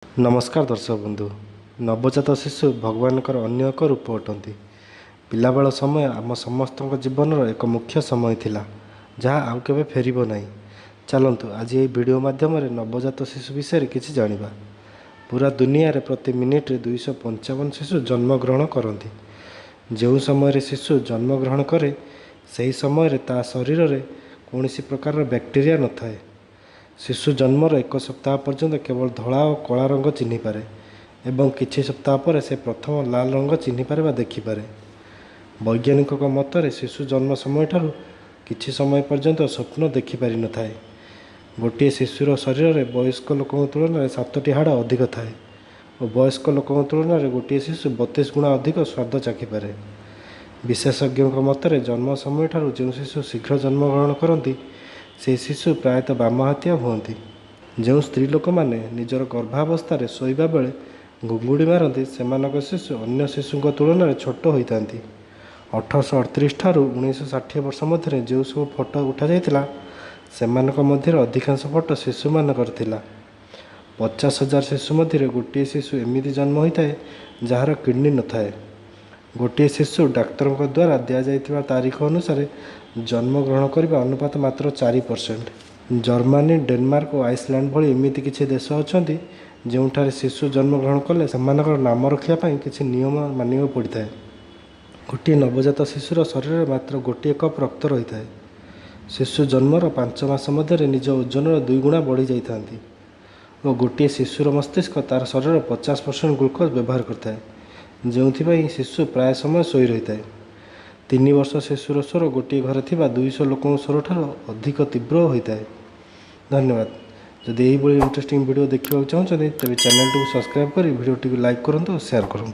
नमस्कार दर्शक बंधु। नवजात शिशु भगवान अन्य एक रूप अटंती। पिलाबेल समय आम समस्त जीवन एक मुख्य समय थिला, जहाँ आउ केबे फेरिबो नाही। चलंतु आज ये वीडियो माध्यम नवजात शिशु विषय किसी जानिबा। पूरा दुनिया रे प्रति मिनिट 255 शिशु जन्म ग्रहण करती। जो समय शिशु जन्म ग्रहण करे सही समय ता शरीर में कौन प्रकार बैक्टेरिया न थाए। शिशु जन्मर एक सप्ताह पर्यंत केवल धला और कला रंग चिन्ह पारे एवं किछि सप्ताह पर से प्रथम लाल रंग चिन्ह पारे बा देखिपारे। वैज्ञानिक मतरे शिशु जन्म समय ठारू किछि समय पर्यंत स्वप्न देखिपारि न थाए। गोटे शिशुर शरीर में वयस्क लोक तुलन में 7टी हाड़ अधिक थाए और वयस्क लोक तुलन में गोटे शिशु 32 गुणा अधिक स्वाद चाखिपारे। विशेषज्ञों मतरे जन्म समय ठारू जो शिशु शीघ्र जन्म ग्रहण करती से शिशु प्रायतः बाम हाथिया हुअନ୍ତି। जो स्त्री लोक मैंने निजर गर्भावस्था शोवा बेले घुंगुड़ी मारती से शिशु अन्य शिशु तुलन में छोट होता। 1838 ठारू 1960 वर्ष मध्य जो सब फोटो उठा जाता से अधिकांश फोटो शिशु मानकर थिला। 50,000 शिशु मध्य गोटे शिशु एमती जन्म होता है जार किडनी न थाए। गोटे शिशु डाक्तर द्वारा दि जा तारीख अनुसार जन्म ग्रहण करने अनुपात मात्र 4%। जर्मनी, डेनमार्क और आइसलैंड भली एमती किसी देश अच्छा जो शिशु जन्म ग्रहण कले से नाम रखापी किसी नियम मानव पड़ता है। गोटे नवजात शिशुर शरीर में मात्र गोटे कप रक्त रही है। शिशु जन्मर 5 मास मध्य निज ओजन 2 गुणा बढ़ी जाती और गोटे शिशुर मस्तिष्क तार शरीर 50% ग्लूकोज व्यवहार करता है, जो शिशु प्राय समय शोई रही है। 3 वर्ष शिशुर स्वर गोटे घर थी 200 लोक स्वर ठार अधिक तीव्र होता है। धन्यवाद। जदि यही इंटरेस्टिंग वीडियो देखा चाहते तेज चैनल को सब्सक्राइब कर वीडियो लाइक करूँ और शेयर करूँ।